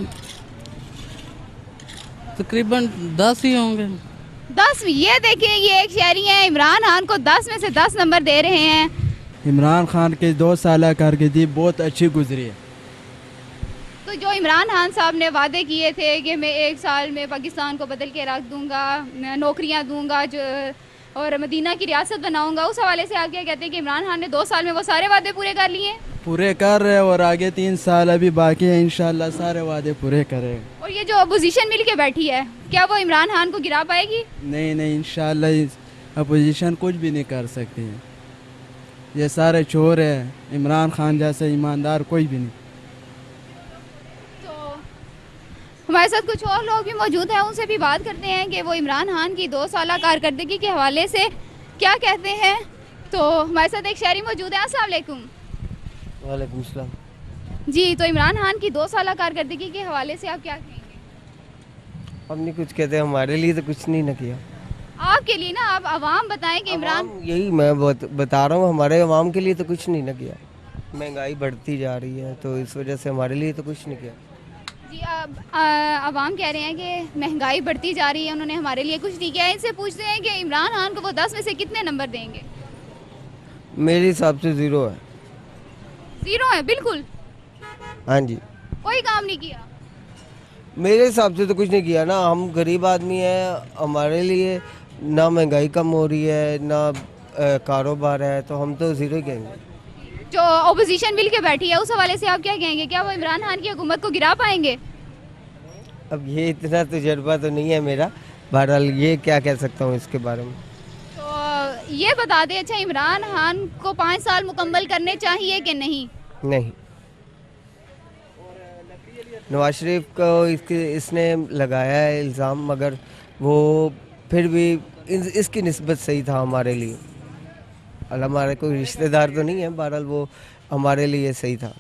तकरीबन 10 ही होंगे।
10? ये देखें, ये एक शहरी हैं, इमरान खान को 10 में से 10 नंबर दे रहे हैं।
इमरान खान के 2 साल कारकर्दगी बहुत अच्छी गुजरी है।
तो तो जो इमरान खान साहब ने वादे किए थे कि मैं 1 साल में पाकिस्तान को बदल के रख दूंगा, नौकरियां दूंगा जो और मदीना की रियासत बनाऊंगा, उस हवाले से आप क्या कहते हैं कि इमरान खान ने 2 साल में वो सारे वादे पूरे कर लिए?
पूरे कर रहे हैं और आगे 3 साल अभी बाकी है, इंशाल्लाह सारे वादे पूरे करेंगे।
और ये जो अपोजिशन मिल के बैठी है, क्या वो इमरान खान को गिरा पाएगी?
नहीं नहीं, इंशाल्लाह अपोजिशन कुछ भी नहीं कर सकती है। ये सारे चोर है, इमरान खान जैसे ईमानदार कोई भी नहीं।
हमारे साथ कुछ और लोग भी मौजूद हैं, उनसे भी बात करते हैं कि वो इमरान खान की 2 साल कारकर्दगी के हवाले से क्या कहते हैं। तो हमारे साथ एक शहरी मौजूद है। अस्सलाम वालेकुम।
वालेकुम सलाम।
जी, तो इमरान खान की 2 साल कारकर्दगी के हवाले से आप क्या कहेंगे?
हम नहीं कुछ कहते, हमारे लिए तो कुछ नहीं न किया।
आपके लिए ना, आप आवाम बताएं कि इमरान,
यही मैं बता रहा हूँ, हमारे आवाम के लिए तो कुछ नहीं न किया। महंगाई बढ़ती जा रही है तो इस वजह से हमारे लिए तो कुछ नहीं किया।
जी, आवाम कह रहे हैं कि महंगाई बढ़ती जा रही है, उन्होंने हमारे लिए कुछ नहीं किया। इनसे पूछते हैं कि इमरान खान को वो 10 में से कितने नंबर देंगे?
मेरे हिसाब से 0 है।
0 है बिल्कुल?
हाँ जी।
कोई काम नहीं किया?
मेरे हिसाब से तो कुछ नहीं किया ना, हम गरीब आदमी हैं, हमारे लिए ना महंगाई कम हो रही है ना कारोबार है, तो हम तो 0 ही कहेंगे।
जो ओपोजिशन मिल के बैठी है, उस हवाले से आप क्या कहेंगे? क्या वो इमरान खान की हुकूमत को गिरा पाएंगे?
अब ये इतना तजुर्बा तो नहीं है मेरा, बहरहाल ये क्या कह सकता हूँ इसके बारे में।
तो ये बता दें, अच्छा इमरान खान को 5 साल मुकम्मल करने चाहिए कि नहीं?
नहीं, नवाज शरीफ को इसने लगाया है इल्ज़ाम, मगर वो फिर भी इसकी निस्बत सही था हमारे लिए। हमारे कोई रिश्तेदार तो नहीं है, बहरहाल वो हमारे लिए सही था,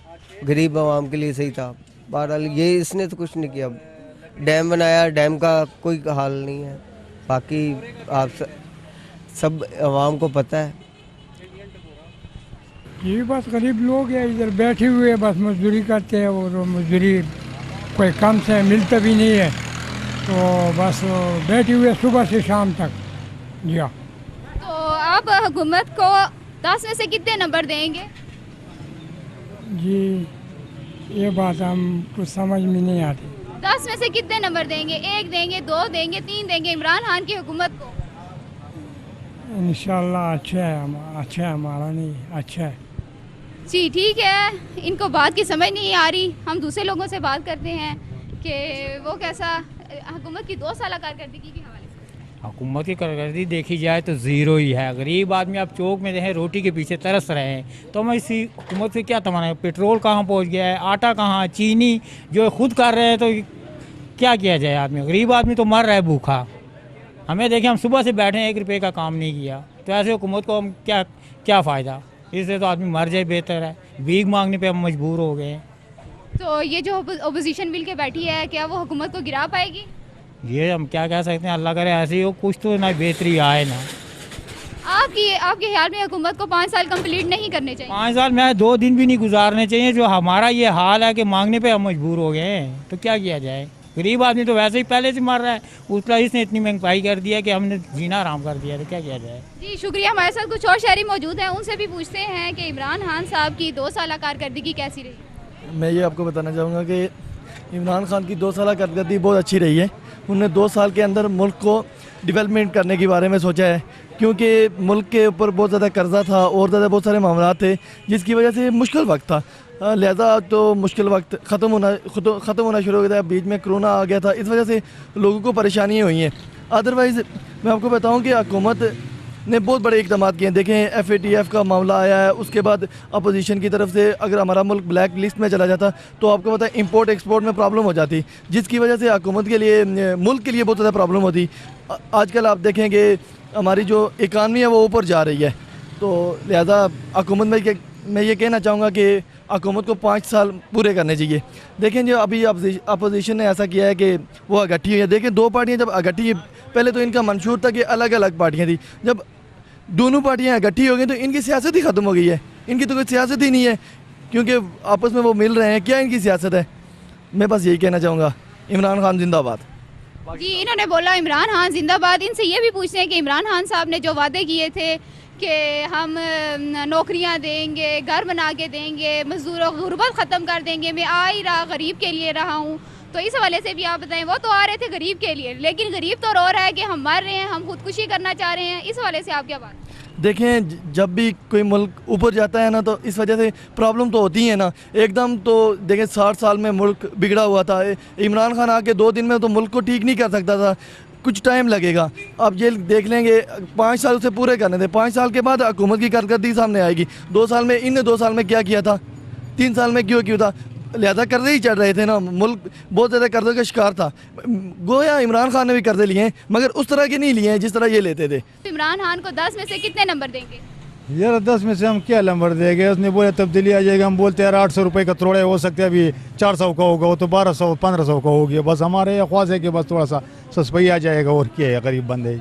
गरीब आवाम के लिए सही था। बहरहाल ये इसने तो कुछ नहीं किया। डैम बनाया, डैम का कोई हाल नहीं है, बाकी आप सब आवाम को पता है।
ये बस गरीब लोग हैं, इधर बैठे हुए बस मजदूरी करते हैं, और मजदूरी कोई कम से मिलता भी नहीं है, तो बस बैठे हुए सुबह से शाम तक। जी हाँ।
तो आप हुकूमत को 10 में से कितने नंबर देंगे?
जी, ये बात हम कुछ समझ में नहीं आती।
10 में से कितने नंबर देंगे? 1 देंगे, 2 देंगे, 3 देंगे इमरान खान की हुकूमत को?
इंशाल्लाह अच्छा है, अच्छा है, हमारा नहीं अच्छा है।
जी ठीक है, इनको बात की समझ नहीं आ रही। हम दूसरे लोगों से बात करते हैं कि वो कैसा हुकूमत की 2 साल कारकर्दगी के हवाले से।
हुकूमत की कारकर्दगी देखी जाए तो 0 ही है। गरीब आदमी आप चौक में देखें, रोटी के पीछे तरस रहे हैं, तो हमें इसी हुकूमत से क्या तमन्ना है? पेट्रोल कहाँ पहुँच गया है, आटा कहाँ, चीनी जो खुद कर रहे हैं, तो क्या किया जाए? आदमी, गरीब आदमी तो मर रहा है भूखा। हमें देखें, हम सुबह से बैठे हैं, 1 रुपये का काम नहीं किया, तो ऐसे हुकूमत को हम क्या फ़ायदा? इससे तो आदमी मर जाए बेहतर है। भीख मांगने पे हम मजबूर हो गए।
तो ये जो ओपोजिशन मिल के बैठी है, क्या वो हुकूमत को गिरा पाएगी?
ये हम क्या कह सकते हैं, अल्लाह करे ऐसे ही हो, कुछ तो ना बेहतरी आए ना।
आपके ख्याल में हुकूमत को 5 साल कंप्लीट नहीं करने चाहिए?
5 साल में 2 दिन भी नहीं गुजारने चाहिए। जो हमारा ये हाल है कि मांगने पे हम मजबूर हो गए हैं, तो क्या किया जाए? गरीब आदमी तो वैसे ही पहले से मर रहा है, उसका इसने इतनी महंगाई कर दिया कि हमने जीना आराम कर दिया, तो क्या किया जाए?
जी शुक्रिया। हमारे साथ कुछ और शहरी मौजूद हैं, उनसे भी पूछते हैं कि इमरान खान साहब की 2 साल कारकर्दगी कैसी रही?
मैं ये आपको बताना चाहूँगा कि इमरान खान की 2 साल कारकर्दगी बहुत अच्छी रही है। उन्होंने 2 साल के अंदर मुल्क को डेवलपमेंट करने के बारे में सोचा है, क्योंकि मुल्क के ऊपर बहुत ज़्यादा कर्जा था और ज़्यादा बहुत सारे मामला थे, जिसकी वजह से मुश्किल वक्त था। लिहाजा तो मुश्किल वक्त ख़त्म होना शुरू हो गया था। बीच में कोरोना आ गया था, इस वजह से लोगों को परेशानियाँ हुई हैं। अदरवाइज़ मैं आपको बताऊं कि हुकूमत ने बहुत बड़े इक़दाम किए हैं। देखें, FATF का मामला आया है, उसके बाद अपोजिशन की तरफ से अगर हमारा मुल्क ब्लैक लिस्ट में चला जाता तो आपको पता है इंपोर्ट एक्सपोर्ट में प्रॉब्लम हो जाती, जिसकी वजह से हुकूमत के लिए, मुल्क के लिए बहुत ज़्यादा प्रॉब्लम होती। आजकल आप देखें कि हमारी जो इकानमी है वो ऊपर जा रही है, तो लिहाजा हुकूमत में मैं ये कहना चाहूँगा कि हुकूमत को 5 साल पूरे करने चाहिए। देखें, जो अभी अपोजिशन ने ऐसा किया है कि वो इकट्ठी हुई है। देखें, 2 पार्टियाँ जब इकट्ठी, पहले तो इनका मंशूर था कि अलग अलग पार्टियाँ थी, जब दोनों पार्टियाँ इकट्ठी हो गई तो इनकी सियासत ही ख़त्म हो गई है। इनकी तो कोई सियासत ही नहीं है, क्योंकि आपस में वो मिल रहे हैं, क्या इनकी सियासत है? मैं बस यही कहना चाहूँगा, इमरान खान जिंदाबाद।
जी, इन्होंने बोला इमरान खान जिंदाबाद। इनसे ये भी पूछते हैं कि इमरान खान साहब ने जो वादे किए थे कि हम नौकरियां देंगे, घर बना के देंगे, मजदूरों की गुर्बत ख़त्म कर देंगे, मैं आ ही रहा गरीब के लिए रहा हूँ। तो इस हवाले से भी आप बताएं, वो तो आ रहे थे गरीब के लिए, लेकिन गरीब तो रो रहा है कि हम मर रहे हैं, हम खुदकुशी करना चाह रहे हैं। इस हवाले से आप क्या बात?
देखें, जब भी कोई मुल्क ऊपर जाता है ना तो इस वजह से प्रॉब्लम तो होती है ना। एकदम तो देखें 60 साल में मुल्क बिगड़ा हुआ था, इमरान खान आके 2 दिन में तो मुल्क को ठीक नहीं कर सकता था, कुछ टाइम लगेगा। अब ये देख लेंगे 5 साल से पूरे करने थे, 5 साल के बाद हुकूमत की कारकर्दगी सामने आएगी। 2 साल में इनने 2 साल में क्या किया था, 3 साल में क्यों था? लिहाजा कर्जे ही चढ़ रहे थे ना, मुल्क बहुत ज़्यादा कर्जे का शिकार था। गोया इमरान खान ने भी कर्जे लिए हैं, मगर उस तरह के नहीं लिए हैं जिस तरह ये लेते थे।
इमरान खान को 10 में से कितने नंबर देंगे?
यार 10 में से हम क्या नंबर देंगे? उसने बोले तब्दीली आ जाएगा, हम बोलते यार 800 रुपये का तोड़े हो सकते हैं, अभी 400 का होगा, वो तो 1200 1500 का हो गया। बस हमारे ख्वाहिश है कि बस थोड़ा सा सस्पई आ जाएगा, और क्या है, गरीब बंदे।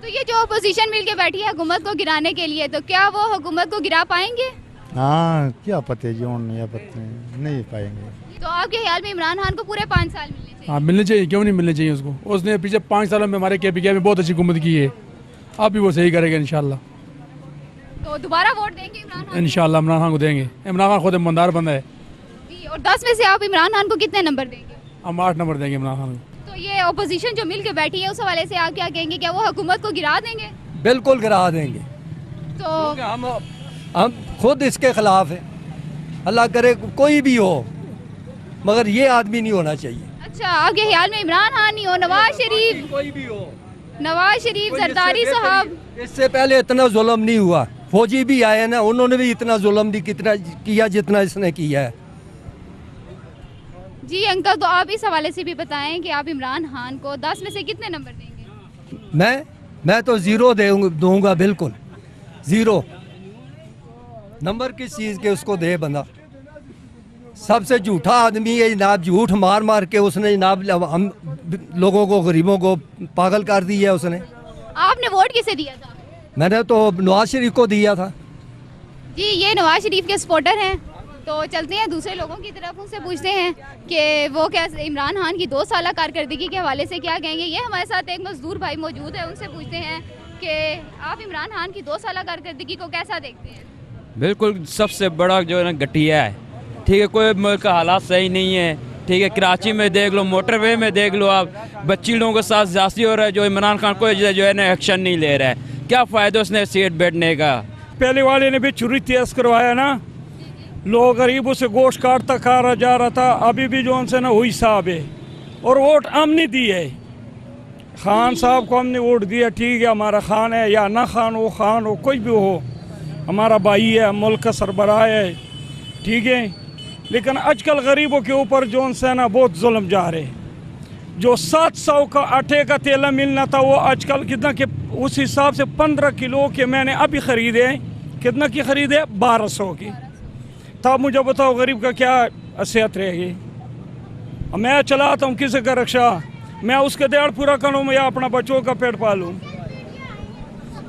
तो ये जो अपोजिशन मिल के बैठी है हुकूमत को गिराने के लिए, तो क्या वो हुकूमत को गिरा पाएंगे?
हाँ, क्या पता जी, या पता नहीं पाएंगे।
तो आपके ख्याल में इमरान खान को पूरे 5 साल मिलने चाहिए?
हाँ, मिलने चाहिए, क्यों नहीं मिलने चाहिए उसको। उसने पिछले 5 सालों में हमारे KPK में बहुत अच्छी हुकूमत की है, अब भी वो सही करेगा इंशाल्लाह।
तो दोबारा वोट देंगे इमरान खान?
इंशाल्लाह इमरान खान को देंगे। इमरान खान खुद ईमानदार बंदा है।
और 10 में से आप इमरान खान को कितने नंबर देंगे?
हम 8 नंबर देंगे इमरान खान को।
तो ये अपोजिशन जो मिल के बैठी है, उस हवाले से आप क्या कहेंगे, क्या वो हुकूमत को गिरा देंगे?
बिल्कुल गिरा देंगे।
तो
हम खुद इसके खिलाफ है, अल्लाह करे कोई भी हो, मगर ये आदमी नहीं होना चाहिए।
अच्छा, आपके ख्याल में इमरान खान नहीं हो, नवाज शरीफ,
कोई भी हो,
नवाज शरीफ, जरदारी साहब?
इससे पहले इतना जुल्म नहीं हुआ, फौजी भी आए ना, उन्होंने भी इतना जुल्म नहीं किया जितना इसने किया है।
जी अंकल, तो आप इस हवाले से भी बताएं कि आप इमरान खान को 10 में से कितने नंबर देंगे?
मैं तो 0 दूंगा, बिल्कुल 0 नंबर। किस चीज़ के उसको दे बंदा? सबसे झूठा आदमी है जनाब, झूठ मार मार के उसने जनाब हम लोगों को, गरीबों को पागल कर दिया है उसने।
आपने वोट किसे दिया था?
मैंने तो नवाज शरीफ को दिया था।
जी, ये नवाज शरीफ के सपोर्टर हैं। तो चलते हैं दूसरे लोगों की तरफ, उनसे पूछते हैं कि वो क्या इमरान खान की 2 साल कारकर्दगी के हवाले से क्या कहेंगे। ये हमारे साथ एक मजदूर भाई मौजूद है, उनसे पूछते हैं कि आप इमरान खान की 2 साल कारकर्दगी को कैसा देखते हैं?
बिल्कुल सबसे बड़ा जो है ना घटिया है, ठीक है। कोई मुल्क का हालात सही नहीं है, ठीक है। कराची में देख लो, मोटरवे में देख लो, आप बच्ची लोगों के साथ ज्यादती हो रहा है, जो इमरान खान को जो है ना एक्शन नहीं ले रहा है। क्या फ़ायदा उसने सीट बैठने का?
पहले वाले ने भी चोरी तेज करवाया ना, लोग गरीबों से गोश्त काटता खा जा रहा था। अभी भी जो उनसे ना वही साहब है, और वोट हमने दी है, खान साहब को हमने वोट दिया, ठीक है। हमारा खान है या ना खान हो, कोई भी हो, हमारा भाई है, मुल्क का सरबराह है, ठीक है। लेकिन आजकल गरीबों के ऊपर जो उनसे ना बहुत जुल्म जा रहे। जो 700 का आटे का तेल मिलना था, वो आजकल कितना के उस हिसाब से 15 किलो के मैंने अभी ख़रीदे। कितना की ख़रीदे? 1200 की। तब मुझे बताओ गरीब का क्या हैसियत रहेगी? मैं चलाता हूँ किसी का रिक्शा, मैं उसके दिहाड़ पूरा करूँ या अपना बच्चों का पेट पालूँ।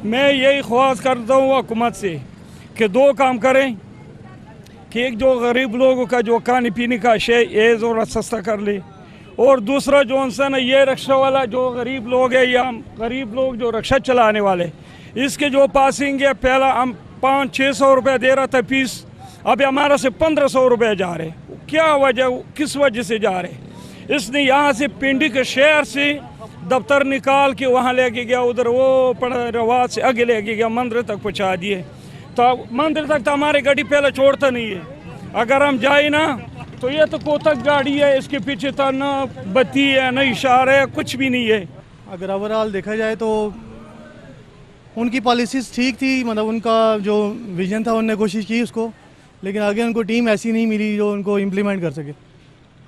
मैं यही ख्वाहिश करता हूँ हुकूमत से कि 2 काम करें, कि एक जो गरीब लोगों का जो खाने पीने का शे ये ज़रा सस्ता कर ले, और दूसरा जो उनसे ना ये रिक्शा वाला जो गरीब लोग है या गरीब लोग जो रिक्शा चलाने वाले, इसके जो पासिंग है, पहला हम 500-600 रुपये दे रहा था फीस, अभी हमारा से 1500 रुपये जा रहे। क्या वजह, किस वजह से जा रहे? इसने यहाँ से पिंडी के शहर से दफ्तर निकाल के वहाँ लेके गया, उधर वो रवाज से आगे लेके गया, मंदिर तक पहुँचा दिए। तो मंदिर तक तो हमारी गाड़ी पहले छोड़ता नहीं है, अगर हम जाए ना तो ये तो कोतक गाड़ी है, इसके पीछे तो ना बत्ती है, ना इशारा है, कुछ भी नहीं है।
अगर ओवरऑल देखा जाए तो उनकी पॉलिसीज़ ठीक थी, मतलब उनका जो विजन था उनने कोशिश की उसको, लेकिन आगे उनको टीम ऐसी नहीं मिली जो उनको इम्प्लीमेंट कर सके।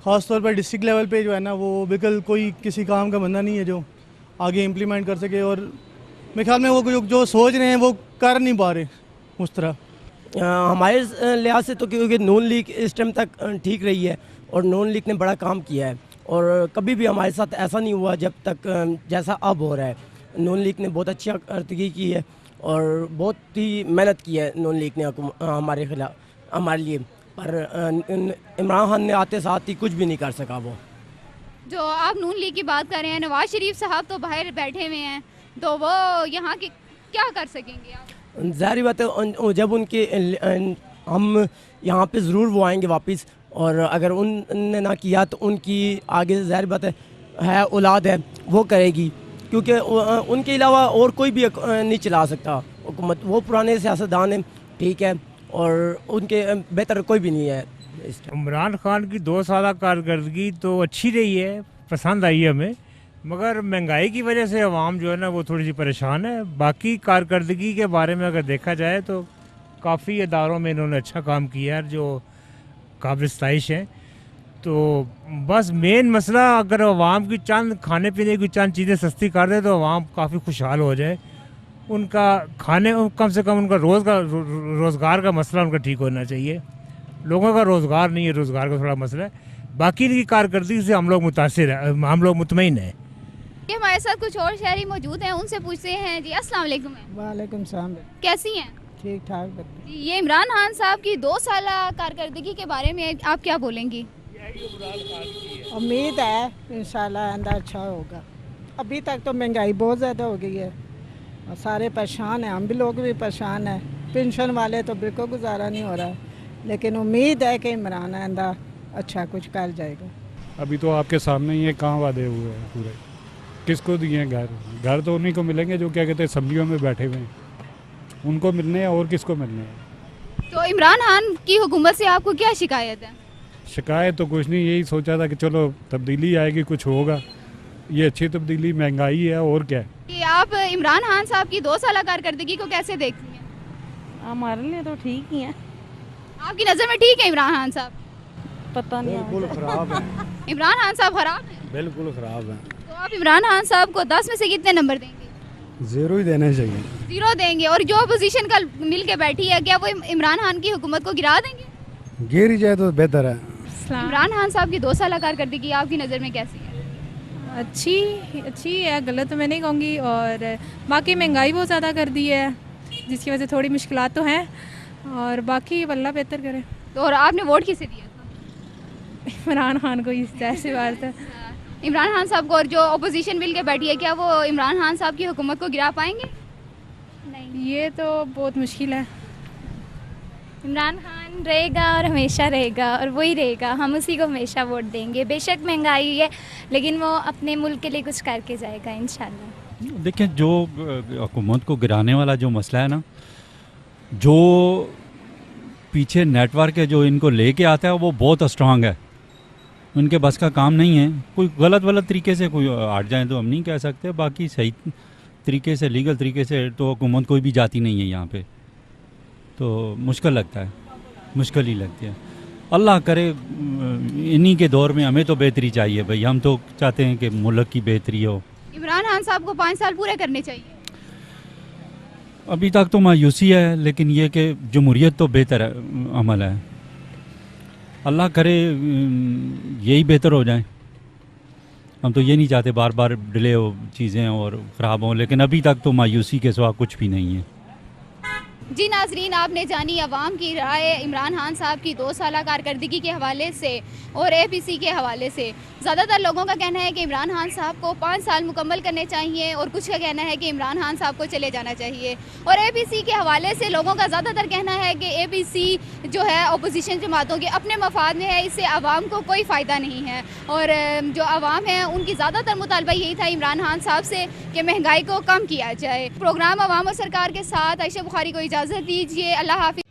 ख़ास तौर पर डिस्ट्रिक्ट लेवल पे जो है ना, वो बिल्कुल कोई किसी काम का बंदा नहीं है जो आगे इम्प्लीमेंट कर सके, और मेरे ख्याल में वो जो सोच रहे हैं वो कर नहीं पा रहे उस तरह।
हमारे लिहाज से तो क्योंकि नून लीग इस टाइम तक ठीक रही है, और नून लीग ने बड़ा काम किया है, और कभी भी हमारे साथ ऐसा नहीं हुआ जब तक जैसा अब हो रहा है। नून लीग ने बहुत अच्छी कारकर्दगी की है, और बहुत ही मेहनत की है नून लीग ने हमारे खिलाफ, हमारे लिए। पर इमरान खान ने आते साथ ही कुछ भी नहीं कर सका। वो
जो आप नून लीग की बात कर रहे हैं, नवाज शरीफ साहब तो बाहर बैठे हुए हैं, तो वो यहाँ के क्या कर सकेंगे आप?
ज़ाहिर बात है जब उनके हम यहाँ पे ज़रूर वो आएंगे वापस, और अगर उनने ना किया तो उनकी आगे ज़ाहिर बात है औलाद है वो करेगी, क्योंकि उनके अलावा और कोई भी नहीं चला सकता हुकूमत। वो पुराने सियासतदान हैं, ठीक है, और उनके बेहतर कोई भी नहीं है।
इमरान खान की 2 साल कारकर्दगी तो अच्छी रही है, पसंद आई हमें, मगर महंगाई की वजह से अवाम जो है ना वो थोड़ी सी परेशान है। बाकी कारकर्दगी के बारे में अगर देखा जाए तो काफ़ी इदारों में इन्होंने अच्छा काम किया है जो काबिल सताइश है। तो बस मेन मसला अगर अवाम की चंद खाने पीने की चंद चीज़ें सस्ती कर दे तो अवाम काफ़ी खुशहाल हो जाए। उनका खाने कम से कम उनका रोज़गार का मसला उनका ठीक होना चाहिए। लोगों का रोज़गार नहीं है, रोज़गार का थोड़ा मसला है। बाकी इनकी कारकर्दगी से हम लोग मुतासिर हैं, हम लोग मुतमईन हैं।
ये हमारे साथ कुछ और शहरी मौजूद हैं, उनसे पूछते हैं। जी अस्सलाम वालेकुम।
वालेकुम सलाम।
कैसी हैं?
ठीक ठाक।
ये इमरान खान साहब की 2 साल कारकर्दगी के बारे में आप क्या बोलेंगी?
उम्मीद है इंशाल्लाह आइंदा अच्छा होगा। अभी तक तो महंगाई बहुत ज़्यादा हो गई है और सारे परेशान हैं, हम भी लोग भी परेशान हैं। पेंशन वाले तो बिल्कुल गुजारा नहीं हो रहा है, लेकिन उम्मीद है कि इमरान आइंदा अच्छा कुछ कर जाएगा।
अभी तो आपके सामने ही है, कहाँ वादे हुए हैं पूरे, किसको दिए हैं घर? घर तो उन्हीं को मिलेंगे जो क्या कहते हैं असम्बलियों में बैठे हुए हैं, उनको मिलने हैं और किसको मिलने हैं।
तो इमरान खान की हुकूमत से आपको क्या शिकायत है?
शिकायत तो कुछ नहीं, यही सोचा था कि चलो तब्दीली आएगी, कुछ होगा। ये अच्छी तब्दीली, महंगाई है और क्या है।
कि आप इमरान खान साहब की 2 साल कारकर्दगी को कैसे देखती हैं?
हमारे लिए तो ठीक ही है।
आपकी नज़र में ठीक है इमरान खान साहब?
पता नहीं,
बिल्कुल ख़राब है।
इमरान खान साहब खराब है?
बिल्कुल ख़राब है।
तो आप इमरान खान साहब को 10 में से कितने नंबर देंगे?
0 ही देना चाहिए।
0 देंगे। और जो अपोजिशन कल मिल के बैठी है, क्या वो इमरान खान की हुकूमत को गिरा देंगे?
गिर जाए तो बेहतर है।
इमरान खान साहब की 2 साल कारकर्दगी आपकी नज़र में कैसी है?
अच्छी है, गलत तो मैं नहीं कहूँगी। और बाकी महंगाई बहुत ज़्यादा कर दी है, जिसकी वजह से थोड़ी मुश्किलात तो हैं, और बाकी अल्लाह बेहतर करे।
तो और आपने वोट किसे दिया था?
इमरान खान को, इस ऐसी बात है।
इमरान खान साहब को। और जो अपोजिशन मिल के बैठी है, क्या वो इमरान खान साहब की हुकूमत को गिरा पाएंगे?
नहीं, ये तो बहुत मुश्किल है।
इमरान खान रहेगा और हमेशा रहेगा और वही रहेगा, हम उसी को हमेशा वोट देंगे। बेशक महंगाई है, लेकिन वो अपने मुल्क के लिए कुछ करके जाएगा इंशाल्लाह।
देखिए, जो हुकूमत को गिराने वाला जो मसला है ना, जो पीछे नेटवर्क है जो इनको लेके आता है, वो बहुत स्ट्रांग है। उनके बस का काम नहीं है। कोई गलत तरीके से कोई हट जाए तो हम नहीं कह सकते, बाकी सही तरीके से, लीगल तरीके से तो हुकूमत कोई भी जाती नहीं है यहाँ पे। तो मुश्किल लगता है, मुश्किल ही लगती है। अल्लाह करे इन्हीं के दौर में हमें तो बेहतरी चाहिए भाई। हम तो चाहते हैं कि मुल्क की बेहतरी हो।
इमरान खान साहब को 5 साल पूरे करने चाहिए।
अभी तक तो मायूसी है, लेकिन ये कि जमहूरियत तो बेहतर अमल है। अल्लाह करे यही बेहतर हो जाए। हम तो ये नहीं चाहते बार बार डिले हो चीज़ें और ख़राब हों, लेकिन अभी तक तो मायूसी के सिवा कुछ भी नहीं है।
जी नाजरीन, आपने जानी अवाम की राय इमरान खान साहब की 2 साल कारकर्दगी के हवाले से और APC के हवाले से। ज़्यादातर लोगों का कहना है कि इमरान खान साहब को 5 साल मुकम्मल करने चाहिए, और कुछ का कहना है कि इमरान खान साहब को चले जाना चाहिए। और APC के हवाले से लोगों का ज़्यादातर कहना है कि APC जो है अपोजिशन जमातों के अपने मफाद में है, इससे आवाम को कोई फ़ायदा नहीं है। और जो आवाम है उनकी ज़्यादातर मुतालबा यही था इमरान खान साहब से कि महंगाई को कम किया जाए। प्रोग्राम अवाम और सरकार के साथ आयशा बुखारी को इजाज़त दीजिए। अल्लाह हाफ़िज़।